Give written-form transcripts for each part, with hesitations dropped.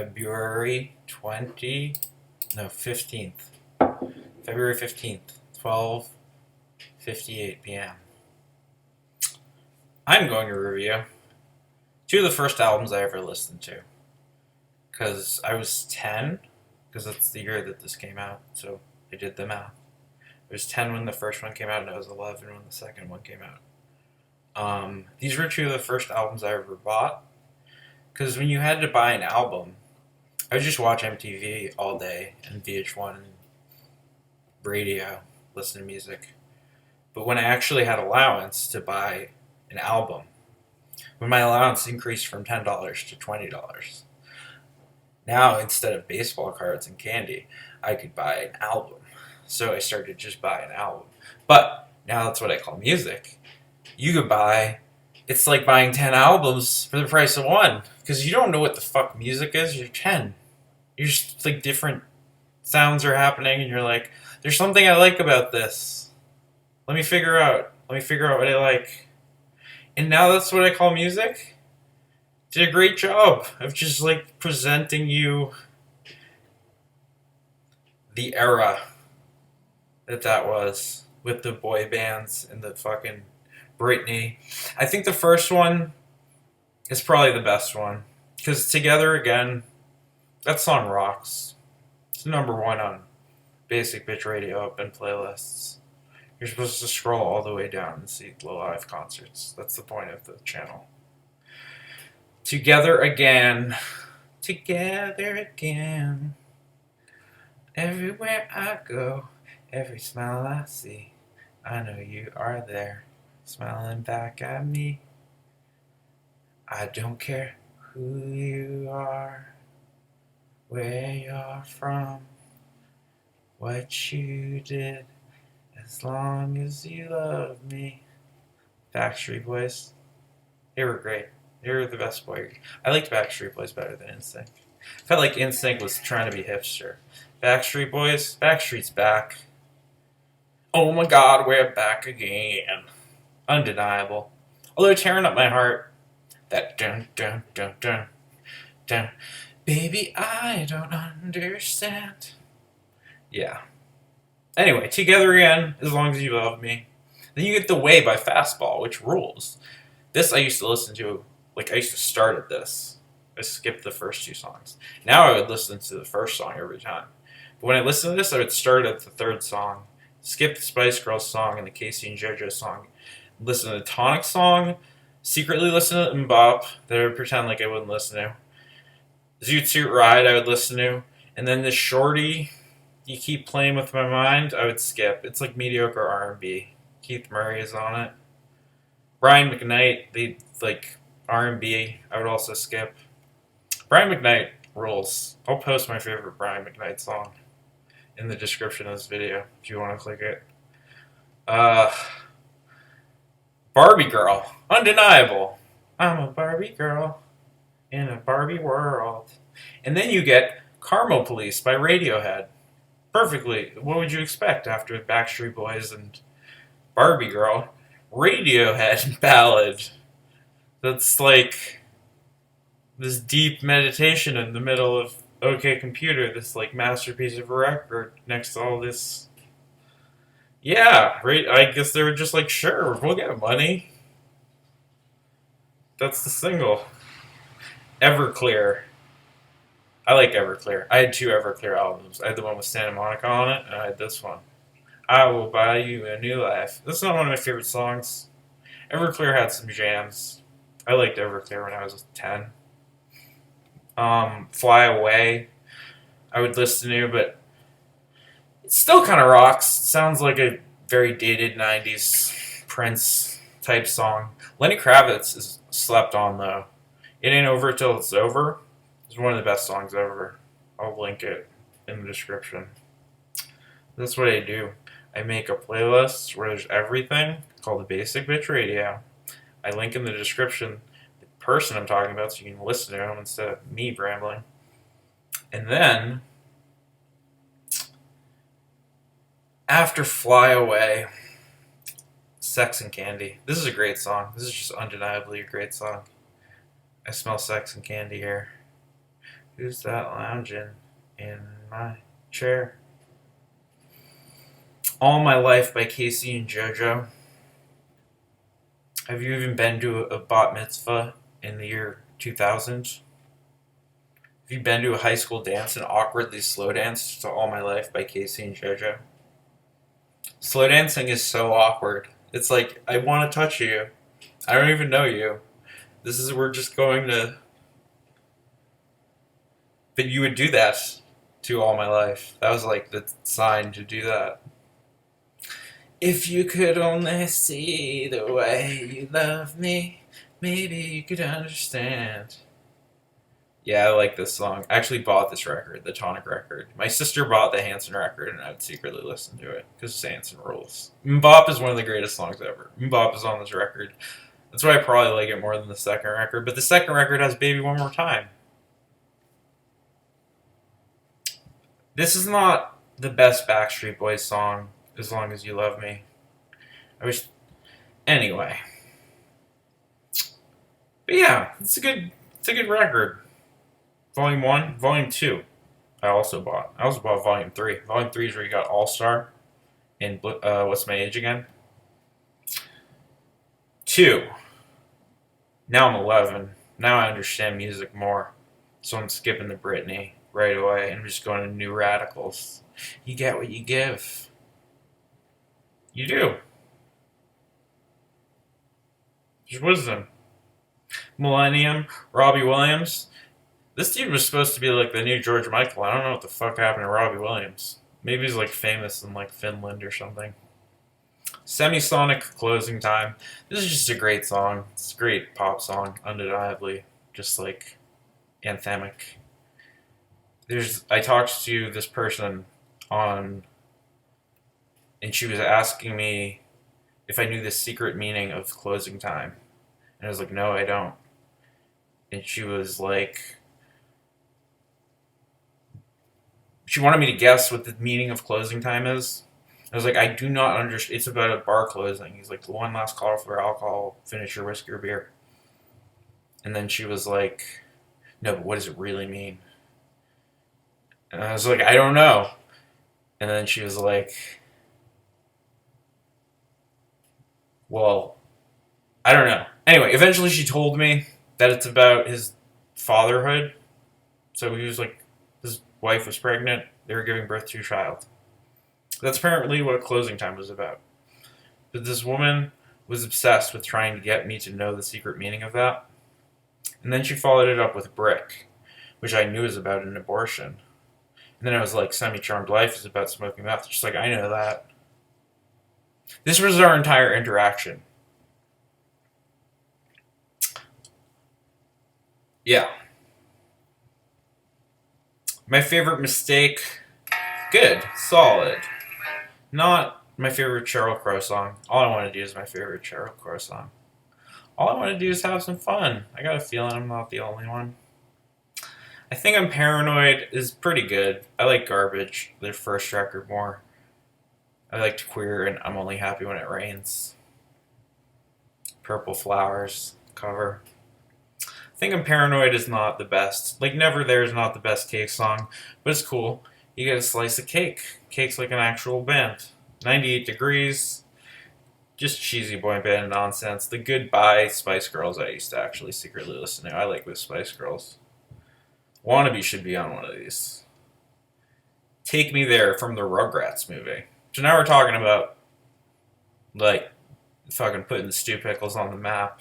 February 15th. February 15th, 12:58 p.m. I'm going to review two of the first albums I ever listened to. Because I was 10, because that's the year that this came out, so I did the math. I was 10 when the first one came out, and I was 11 when the second one came out. These were two of the first albums I ever bought. Because when you had to buy an album, I would just watch MTV all day and VH1 and radio, listen to music. But when I actually had allowance to buy an album, when my allowance increased from $10 to $20, now instead of baseball cards and candy, I could buy an album. So I started just buying an album. But now that's what I call music. You could buy, it's like buying 10 albums for the price of one. Because you don't know what the fuck music is, you're 10. You're just like different sounds are happening and you're like, there's something I like about this. Let me figure out what I like. And now that's what I call music. Did a great job of just like presenting you the era that was with the boy bands and the fucking Britney. I think the first one is probably the best one because Together Again, that song rocks. It's number one on Basic Bitch Radio up in playlists. You're supposed to scroll all the way down and see the live concerts. That's the point of the channel. Together Again. Together again. Everywhere I go, every smile I see, I know you are there, smiling back at me. I don't care who you are, where you're from, what you did, as long as you love me. Backstreet Boys, they were great. They were the best boy. I liked Backstreet Boys better than NSYNC. I felt like NSYNC was trying to be hipster. Backstreet Boys, Backstreet's back. Oh my god, we're back again. Undeniable. Although tearing up my heart, that dun dun dun dun dun. Baby, I don't understand. Yeah. Anyway, Together Again, As Long as You Love Me. Then you get The Way by Fastball, which rules. This I used to listen to, like I used to start at this. I skipped the first two songs. Now I would listen to the first song every time. But when I listened to this, I would start at the third song, skip the Spice Girls song and the Casey and JoJo song, listen to the Tonic song, secretly listen to Mbop that I would pretend like I wouldn't listen to. Zoot Suit Ride I would listen to. And then the Shorty, You Keep Playing With My Mind, I would skip. It's like mediocre R&B. Keith Murray is on it. Brian McKnight, the like R&B, I would also skip. Brian McKnight rules. I'll post my favorite Brian McKnight song in the description of this video if you want to click it. Barbie Girl, Undeniable. I'm a Barbie girl in a Barbie world. And then you get Carmo Police by Radiohead. Perfectly. What would you expect after Backstreet Boys and Barbie Girl? Radiohead ballad. That's like this deep meditation in the middle of OK Computer, this like masterpiece of a record next to all this. Yeah, right. I guess they were just like, sure, we'll get money. That's the single. Everclear. I like Everclear. I had two Everclear albums. I had the one with Santa Monica on it, and I had this one. I Will Buy You a New Life. This is not one of my favorite songs. Everclear had some jams. I liked Everclear when I was 10. Fly Away, I would listen to, but it still kind of rocks. It sounds like a very dated 90s Prince type song. Lenny Kravitz is slept on, though. It Ain't Over Till It's Over. It's one of the best songs ever. I'll link it in the description. That's what I do. I make a playlist where there's everything called the Basic Bitch Radio. I link in the description the person I'm talking about so you can listen to him instead of me rambling. And then, after Fly Away, Sex and Candy. This is a great song. This is just undeniably a great song. I smell sex and candy here. Who's that lounging in my chair? All My Life by Casey and JoJo. Have you even been to a bat mitzvah in the year 2000? Have you been to a high school dance and awkwardly slow danced to All My Life by Casey and JoJo? Slow dancing is so awkward. It's like, I want to touch you. I don't even know you. We're just going to. But you would do that to All My Life. That was like the sign to do that. If you could only see the way you love me, maybe you could understand. Yeah, I like this song. I actually bought this record, the Tonic record. My sister bought the Hanson record, and I would secretly listen to it, because Hanson rules. Mbop is one of the greatest songs ever. Mbop is on this record. That's why I probably like it more than the second record, but the second record has Baby One More Time. This is not the best Backstreet Boys song, As Long As You Love Me. I wish... Anyway. But yeah, it's a good record. Volume 1, Volume 2, I also bought. I also bought Volume 3. Volume 3 is where you got All Star and What's My Age Again? 2. Now I'm 11. Now I understand music more. So I'm skipping the Britney right away and I'm just going to New Radicals. You get what you give. You do. There's wisdom. Millennium, Robbie Williams. This dude was supposed to be like the new George Michael. I don't know what the fuck happened to Robbie Williams. Maybe he's like famous in like Finland or something. Semisonic, Closing Time. This is just a great song. It's a great pop song, undeniably. Just like anthemic. I talked to this person and she was asking me if I knew the secret meaning of Closing Time. And I was like, no, I don't. And she was like, she wanted me to guess what the meaning of Closing Time is. I was like, I do not understand. It's about a bar closing. He's like, the one last call for alcohol, finish your whiskey or beer. And then she was like, no, but what does it really mean? And I was like, I don't know. And then she was like, well, I don't know. Anyway, eventually she told me that it's about his fatherhood. So he was like, his wife was pregnant. They were giving birth to a child. That's apparently what Closing Time was about. But this woman was obsessed with trying to get me to know the secret meaning of that. And then she followed it up with Brick, which I knew was about an abortion. And then I was like, Semi-Charmed Life is about smoking meth. She's like, I know that. This was our entire interaction. Yeah. My favorite mistake, good, solid. Not my favorite Sheryl Crow song. All I want to do is my favorite Sheryl Crow song. All I want to do is have some fun. I got a feeling I'm not the only one. I think I'm Paranoid is pretty good. I like Garbage, their first record, more. I liked Queer and I'm Only Happy When It Rains. Purple Flowers cover. I think I'm Paranoid is not the best. Like Never There is not the best Cake song, but it's cool. You get a slice of cake. Cake's like an actual band. 98 Degrees. Just cheesy boy band nonsense. The Goodbye Spice Girls I used to actually secretly listen to. I like the Spice Girls. Wannabe should be on one of these. Take Me There from the Rugrats movie. So now we're talking about, like, fucking putting the Stew Pickles on the map.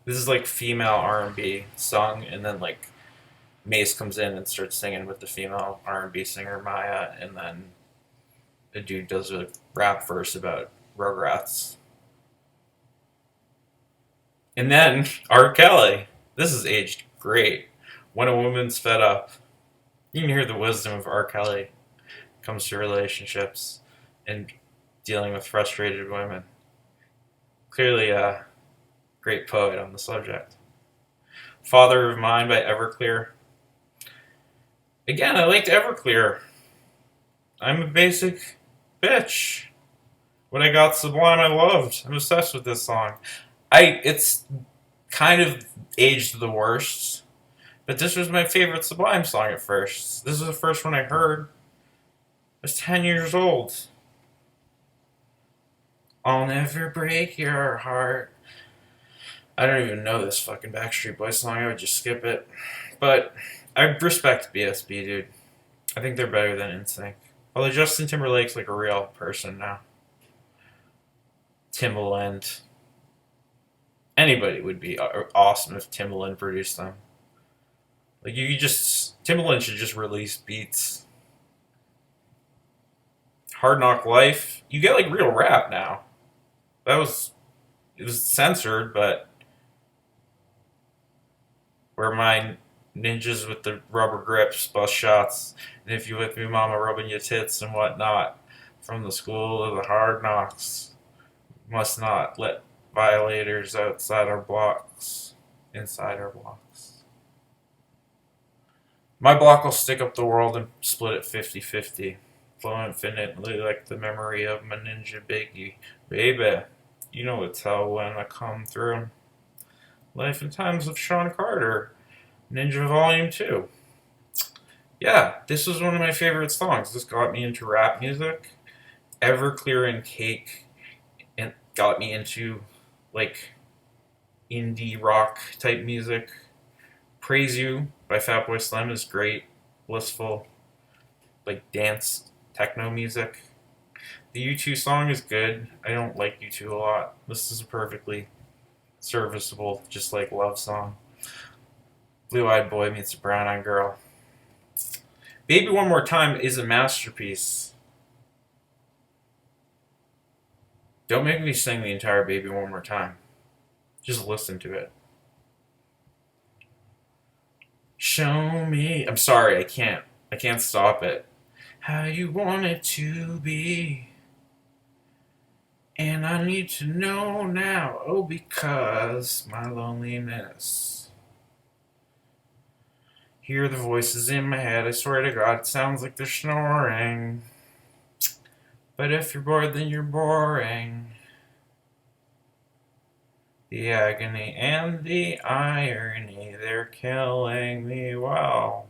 This is like female R&B sung, and then like Mace comes in and starts singing with the female R&B singer Maya, and then a dude does a rap verse about Rugrats. And then R. Kelly. This is aged great. When a Woman's Fed Up. You can hear the wisdom of R. Kelly when it comes to relationships and dealing with frustrated women. Clearly a great poet on the subject. Father of Mine by Everclear. Again, I liked Everclear. I'm a basic bitch. When I got Sublime, I loved. I'm obsessed with this song. It's kind of aged the worst. But this was my favorite Sublime song at first. This is the first one I heard. I was 10 years old. I'll never break your heart. I don't even know this fucking Backstreet Boys song. I would just skip it. But I respect BSB, dude. I think they're better than NSYNC. Although Justin Timberlake's like a real person now. Timbaland. Anybody would be awesome if Timbaland produced them. Like Timbaland should just release beats. Hard Knock Life. You get like real rap now. It was censored, but where my ninjas with the rubber grips bust shots, and if you with me, mama, rubbing your tits and whatnot, from the school of the hard knocks, must not let violators inside our blocks. My block will stick up the world and split it 50-50. Flow infinitely like the memory of my ninja biggie. Baby, you know it's hell when I come through. Life and Times of Sean Carter. Ninja Volume 2. Yeah, this was one of my favorite songs. This got me into rap music. Everclear and Cake and got me into like indie rock type music. Praise You by Fatboy Slim is great. Blissful, like dance techno music. The U2 song is good. I don't like U2 a lot. This is a perfectly serviceable, just like love song. Blue Eyed Boy Meets a Brown Eyed Girl. Baby One More Time is a masterpiece. Don't make me sing the entire Baby One More Time. Just listen to it. Show me. I'm sorry, I can't stop it. How you want it to be. And I need to know now. Oh, because my loneliness. Hear the voices in my head. I swear to God, it sounds like they're snoring. But if you're bored, then you're boring. The agony and the irony, they're killing me well.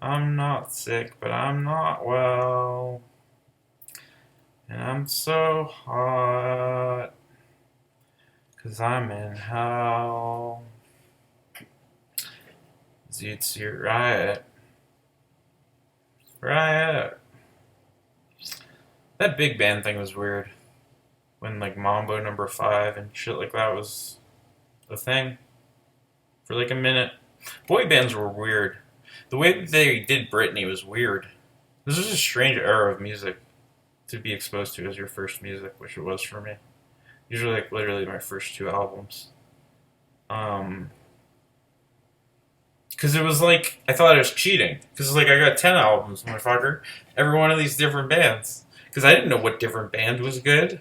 I'm not sick, but I'm not well. And I'm so hot, 'cause I'm in hell. Zootsuit Riot. Riot. That big band thing was weird. When like Mambo number 5 and shit like that was a thing. For like a minute. Boy bands were weird. The way that they did Britney was weird. This was a strange era of music to be exposed to as your first music, which it was for me. These were like literally my first 2 albums. Because it was like, I thought I was cheating. Because like, I got 10 albums, motherfucker. Every one of these different bands. Because I didn't know what different band was good.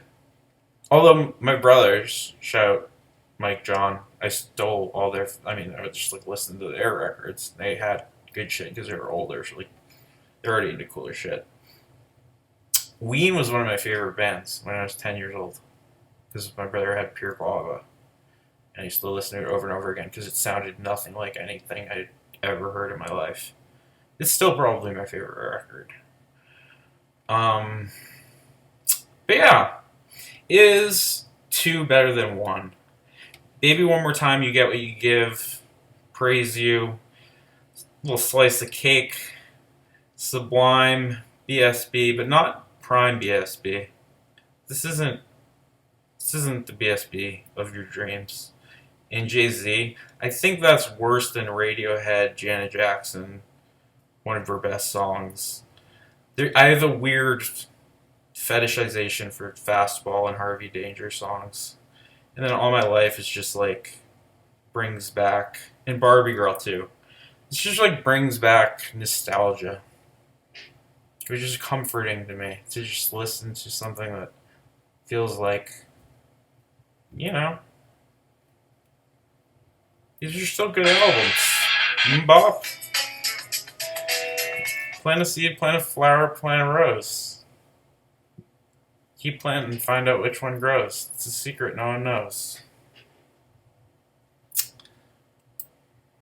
Although my brothers, shout Mike, John, I stole all their, I would just like listen to their records. They had good shit because they were older. So like, they're already into cooler shit. Ween was one of my favorite bands when I was 10 years old. Because my brother had Pure Guava. And I used to listen to it over and over again because it sounded nothing like anything I'd ever heard in my life. It's still probably my favorite record. But yeah, is 2 better than 1? Baby One More Time, You Get What You Give. Praise You. Little Slice of Cake. Sublime. BSB, but not Prime BSB. This isn't the BSB of your dreams. And Jay-Z, I think that's worse than Radiohead, Janet Jackson, one of her best songs. I have a weird fetishization for Fastball and Harvey Danger songs. And then all my life is just like brings back, and Barbie Girl too. It's just like brings back nostalgia. It was just comforting to me to just listen to something that feels like, you know, these are still good albums. Mbop. Plant a seed, plant a flower, plant a rose. Keep planting and find out which one grows. It's a secret no one knows.